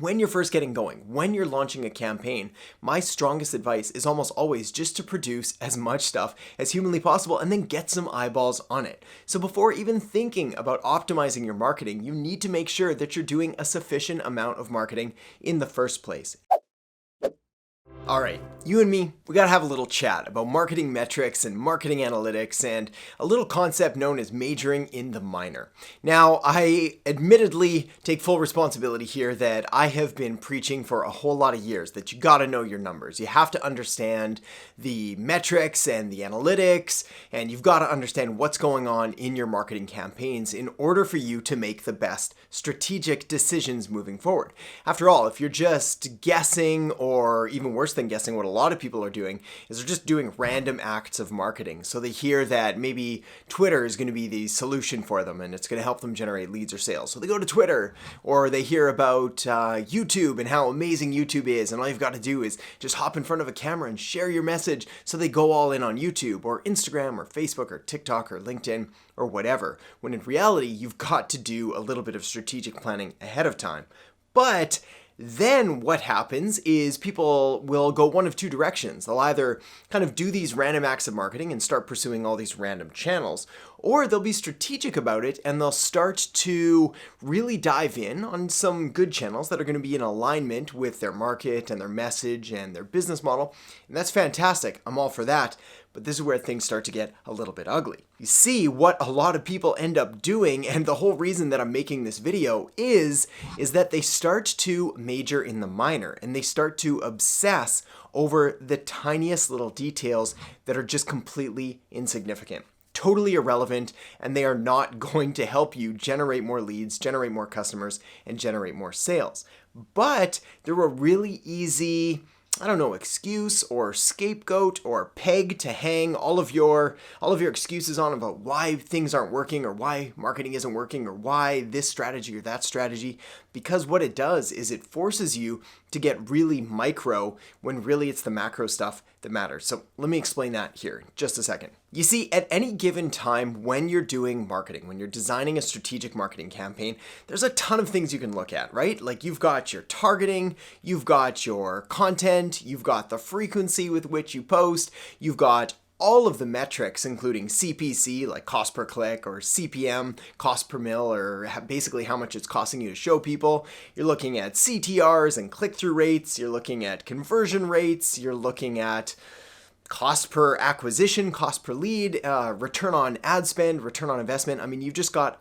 When you're first getting going, when you're launching a campaign, my strongest advice is almost always just to produce as much stuff as humanly possible and then get some eyeballs on it. So before even thinking about optimizing your marketing, you need to make sure that you're doing a sufficient amount of marketing in the first place. All right, you and me, we gotta have a little chat about marketing metrics and marketing analytics and a little concept known as majoring in the minor. Now, I admittedly take full responsibility here that I have been preaching for a whole lot of years that you gotta know your numbers. You have to understand the metrics and the analytics, and you've gotta understand what's going on in your marketing campaigns in order for you to make the best strategic decisions moving forward. After all, if you're just guessing, or even worse than guessing, what a lot of people are doing is they're just doing random acts of marketing. So they hear that maybe Twitter is going to be the solution for them and it's going to help them generate leads or sales. So they go to Twitter, or they hear about YouTube and how amazing YouTube is, and all you've got to do is just hop in front of a camera and share your message. So they go all in on YouTube or Instagram or Facebook or TikTok or LinkedIn or whatever, when in reality, you've got to do a little bit of strategic planning ahead of time. But then what happens is people will go one of two directions. They'll either kind of do these random acts of marketing and start pursuing all these random channels, or they'll be strategic about it and they'll start to really dive in on some good channels that are going to be in alignment with their market and their message and their business model. And that's fantastic. I'm all for that. But this is where things start to get a little bit ugly. You see, what a lot of people end up doing, and the whole reason that I'm making this video is that they start to major in the minor, and they start to obsess over the tiniest little details that are just completely insignificant, totally irrelevant, and they are not going to help you generate more leads, generate more customers, and generate more sales. But they're a really easy, excuse or scapegoat or peg to hang all of your excuses on about why things aren't working or why marketing isn't working or why this strategy or that strategy, because what it does is it forces you to get really micro when really it's the macro stuff that matters. So let me explain that here in just a second. You see, at any given time when you're doing marketing, when you're designing a strategic marketing campaign, there's a ton of things you can look at, right? Like you've got your targeting, you've got your content, you've got the frequency with which you post, you've got all of the metrics, including CPC, like cost per click, or CPM, cost per mil, or basically how much it's costing you to show people. You're looking at CTRs and click-through rates. You're looking at conversion rates. You're looking at cost per acquisition, cost per lead, return on ad spend, return on investment. I mean, you've just got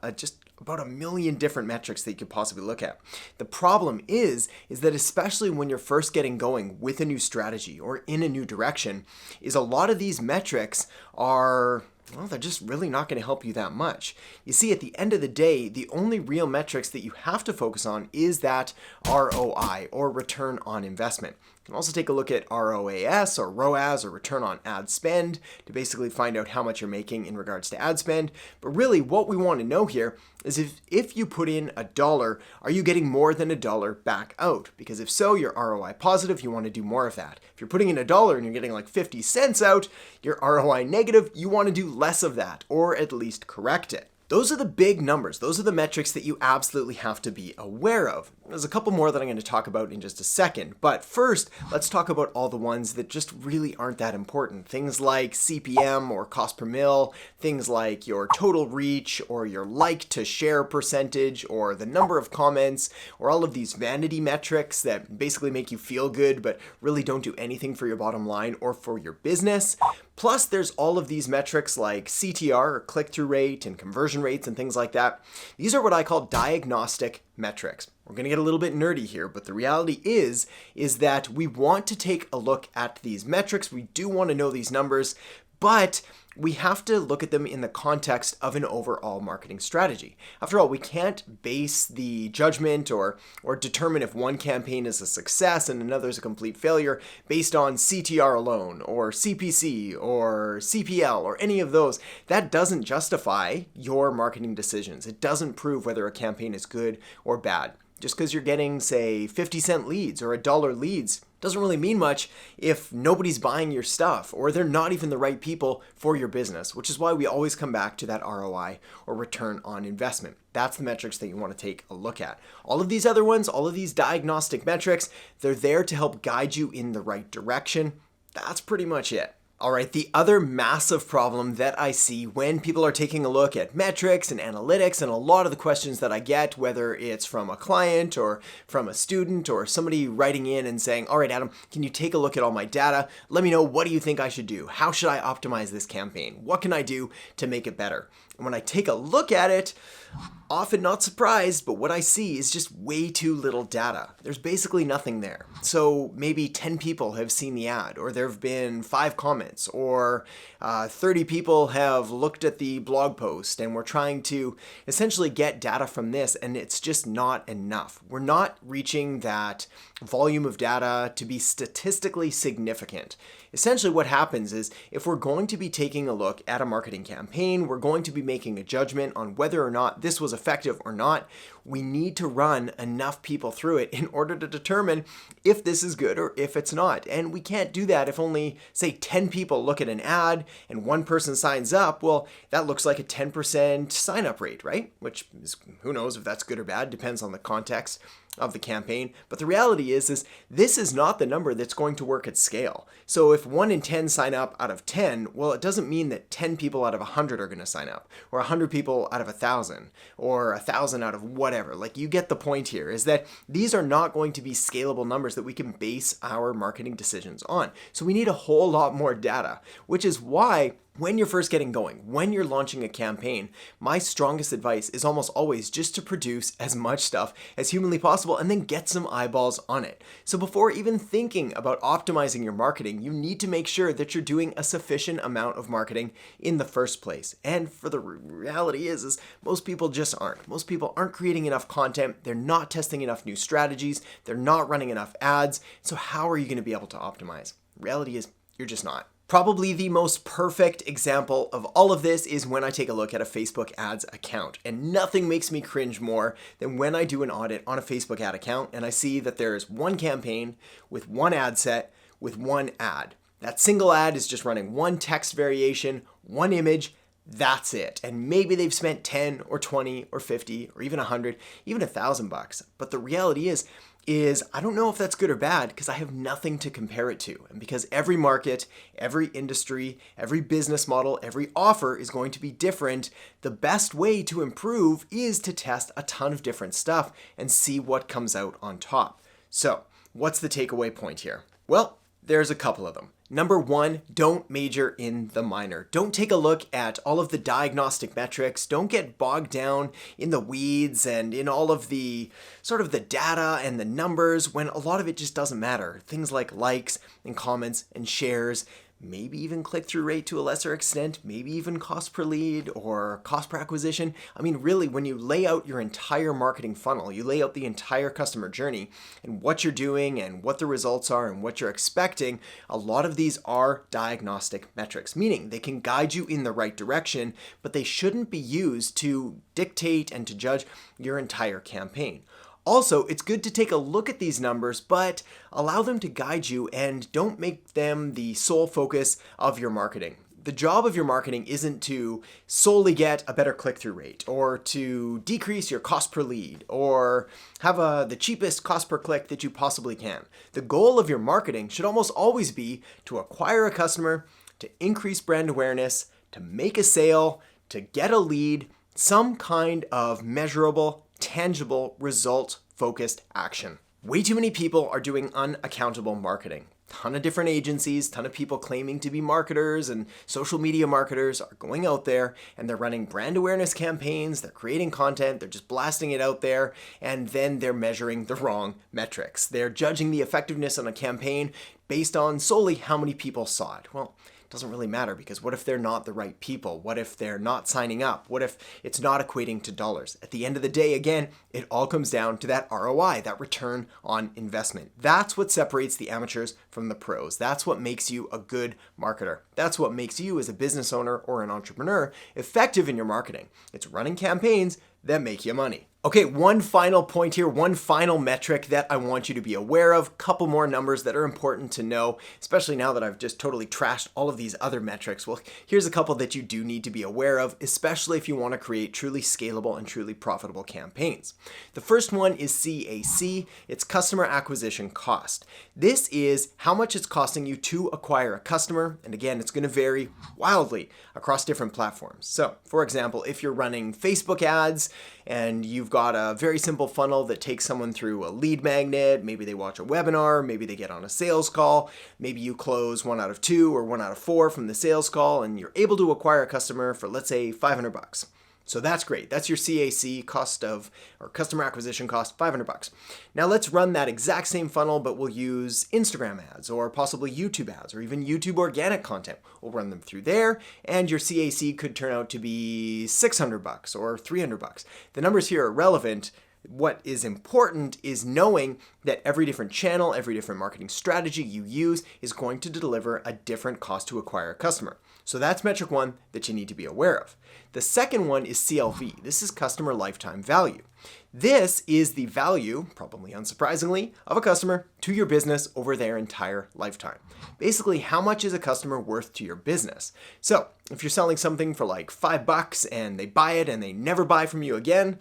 about a million different metrics that you could possibly look at. The problem is that especially when you're first getting going with a new strategy or in a new direction, is a lot of these metrics are, well, they're just really not going to help you that much. You see, at the end of the day, the only real metrics that you have to focus on is that ROI, or return on investment. You can also take a look at ROAS or ROAS, or return on ad spend, to basically find out how much you're making in regards to ad spend. But really what we want to know here is if you put in $1, are you getting more than $1 back out? Because if so, you're ROI positive, you want to do more of that. If you're putting in $1 and you're getting like 50 cents out, you're ROI negative, you want to do less of that, or at least correct it. Those are the big numbers. Those are the metrics that you absolutely have to be aware of. There's a couple more that I'm going to talk about in just a second, but first, let's talk about all the ones that just really aren't that important. Things like CPM or cost per mil, things like your total reach or your like to share percentage or the number of comments, or all of these vanity metrics that basically make you feel good but really don't do anything for your bottom line or for your business. Plus, there's all of these metrics like CTR, or click-through rate, and conversion rates and things like that. These are what I call diagnostic metrics. We're going to get a little bit nerdy here, but the reality is that we want to take a look at these metrics. We do want to know these numbers, but we have to look at them in the context of an overall marketing strategy. After all, we can't base the judgment or determine if one campaign is a success and another is a complete failure based on CTR alone, or CPC, or CPL, or any of those. That doesn't justify your marketing decisions. It doesn't prove whether a campaign is good or bad. Just because you're getting, say, 50-cent leads or $1 leads doesn't really mean much if nobody's buying your stuff or they're not even the right people for your business, which is why we always come back to that ROI or return on investment. That's the metrics that you want to take a look at. All of these other ones, all of these diagnostic metrics, they're there to help guide you in the right direction. That's pretty much it. All right, the other massive problem that I see when people are taking a look at metrics and analytics, and a lot of the questions that I get, whether it's from a client or from a student or somebody writing in and saying, all right, Adam, can you take a look at all my data? Let me know, what do you think I should do? How should I optimize this campaign? What can I do to make it better? And when I take a look at it, often not surprised, but what I see is just way too little data. There's basically nothing there. So maybe 10 people have seen the ad, or there have been 5 comments, or 30 people have looked at the blog post, and we're trying to essentially get data from this, and it's just not enough. We're not reaching that volume of data to be statistically significant. Essentially what happens is, if we're going to be taking a look at a marketing campaign, we're going to be making a judgment on whether or not this was effective or not, we need to run enough people through it in order to determine if this is good or if it's not. And we can't do that if only, say, 10 people look at an ad and 1 person signs up. Well, that looks like a 10% sign up rate, right? Which is, who knows if that's good or bad, depends on the context of the campaign. But the reality is this is not the number that's going to work at scale. So if 1 in 10 sign up out of 10, well, it doesn't mean that 10 people out of 100 are going to sign up, or 100 people out of 1,000, or 1,000 out of whatever. Like, you get the point here, is that these are not going to be scalable numbers that we can base our marketing decisions on. So we need a whole lot more data, which is why when you're first getting going, when you're launching a campaign, my strongest advice is almost always just to produce as much stuff as humanly possible and then get some eyeballs on it. So before even thinking about optimizing your marketing, you need to make sure that you're doing a sufficient amount of marketing in the first place. And for the reality is most people just aren't. Most people aren't creating enough content. They're not testing enough new strategies. They're not running enough ads. So how are you going to be able to optimize? Reality is you're just not. Probably the most perfect example of all of this is when I take a look at a Facebook ads account. And nothing makes me cringe more than when I do an audit on a Facebook ad account and I see that there's 1 campaign with 1 ad set with 1 ad. That single ad is just running 1 text variation, 1 image. That's it. And maybe they've spent 10 or 20 or 50 or even 100, even $1,000. But the reality is I don't know if that's good or bad because I have nothing to compare it to. And because every market, every industry, every business model, every offer is going to be different, the best way to improve is to test a ton of different stuff and see what comes out on top. So, what's the takeaway point here? Well, there's a couple of them. Number 1, don't major in the minor. Don't take a look at all of the diagnostic metrics. Don't get bogged down in the weeds and in all of the sort of the data and the numbers when a lot of it just doesn't matter. Things like likes and comments and shares, maybe even click-through rate to a lesser extent, maybe even cost per lead or cost per acquisition. I mean, really, when you lay out your entire marketing funnel, you lay out the entire customer journey and what you're doing and what the results are and what you're expecting, a lot of these are diagnostic metrics, meaning they can guide you in the right direction, but they shouldn't be used to dictate and to judge your entire campaign. Also, it's good to take a look at these numbers, but allow them to guide you and don't make them the sole focus of your marketing. The job of your marketing isn't to solely get a better click-through rate or to decrease your cost per lead or have the cheapest cost per click that you possibly can. The goal of your marketing should almost always be to acquire a customer, to increase brand awareness, to make a sale, to get a lead, some kind of measurable, tangible, result-focused action. Way too many people are doing unaccountable marketing. Ton of different agencies, ton of people claiming to be marketers and social media marketers are going out there and they're running brand awareness campaigns, they're creating content, they're just blasting it out there, and then they're measuring the wrong metrics. They're judging the effectiveness on a campaign based on solely how many people saw it. Well, doesn't really matter because what if they're not the right people? What if they're not signing up? What if it's not equating to dollars? At the end of the day, again, it all comes down to that ROI, that return on investment. That's what separates the amateurs from the pros. That's what makes you a good marketer. That's what makes you as a business owner or an entrepreneur effective in your marketing. It's running campaigns that make you money. Okay, one final point here, one final metric that I want you to be aware of, couple more numbers that are important to know, especially now that I've just totally trashed all of these other metrics. Well, here's a couple that you do need to be aware of, especially if you want to create truly scalable and truly profitable campaigns. The first one is CAC, it's customer acquisition cost. This is how much it's costing you to acquire a customer, and again, it's going to vary wildly across different platforms. So, for example, if you're running Facebook ads and you've got a very simple funnel that takes someone through a lead magnet, maybe they watch a webinar, maybe they get on a sales call, maybe you close 1 out of 2 or 1 out of 4 from the sales call, and you're able to acquire a customer for, let's say, $500. So that's great. That's your CAC cost of, or customer acquisition cost, $500. Now let's run that exact same funnel, but we'll use Instagram ads or possibly YouTube ads or even YouTube organic content. We'll run them through there, and your CAC could turn out to be $600 or $300. The numbers here are relevant. What is important is knowing that every different channel, every different marketing strategy you use is going to deliver a different cost to acquire a customer. So that's metric one that you need to be aware of. The second one is CLV. This is customer lifetime value. This is the value, probably unsurprisingly, of a customer to your business over their entire lifetime. Basically, how much is a customer worth to your business? So if you're selling something for like $5 and they buy it and they never buy from you again,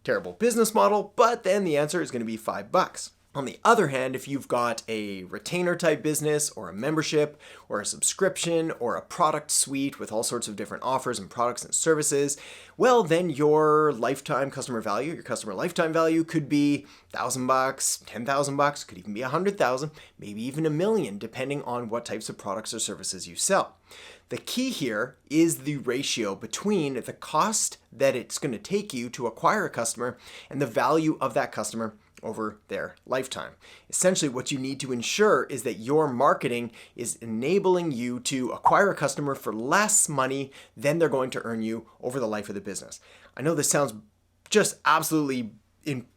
terrible business model, but then the answer is going to be $5. On the other hand, if you've got a retainer type business or a membership or a subscription or a product suite with all sorts of different offers and products and services, well, then your lifetime customer value, your customer lifetime value could be $1,000, $10,000, could even be $100,000, maybe even $1 million, depending on what types of products or services you sell. The key here is the ratio between the cost that it's going to take you to acquire a customer and the value of that customer over their lifetime. Essentially, what you need to ensure is that your marketing is enabling you to acquire a customer for less money than they're going to earn you over the life of the business. I know this sounds just absolutely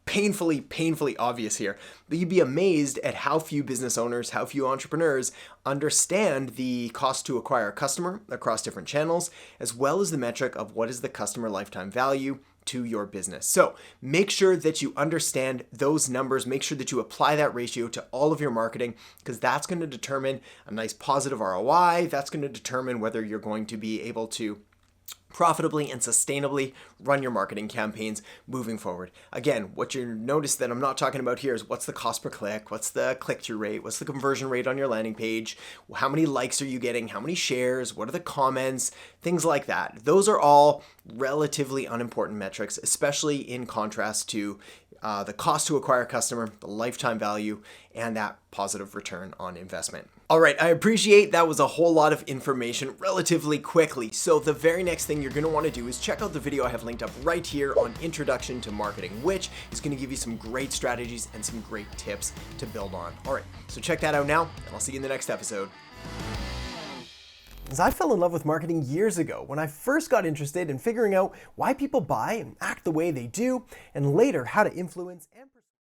painfully obvious here, but you'd be amazed at how few business owners, how few entrepreneurs understand the cost to acquire a customer across different channels, as well as the metric of what is the customer lifetime value to your business. So make sure that you understand those numbers, make sure that you apply that ratio to all of your marketing, because that's going to determine a nice positive ROI. That's going to determine whether you're going to be able to profitably and sustainably run your marketing campaigns moving forward. Again, what you notice that I'm not talking about here is what's the cost per click, what's the click-through rate, what's the conversion rate on your landing page, how many likes are you getting, how many shares, what are the comments, things like that. Those are all relatively unimportant metrics, especially in contrast to the cost to acquire a customer, the lifetime value, and that positive return on investment. All right, I appreciate that was a whole lot of information relatively quickly. So the very next thing you're gonna wanna do is check out the video I have linked up right here on Introduction to Marketing, which is gonna give you some great strategies and some great tips to build on. All right, so check that out now, and I'll see you in the next episode. As I fell in love with marketing years ago when I first got interested in figuring out why people buy and act the way they do, and later how to influence and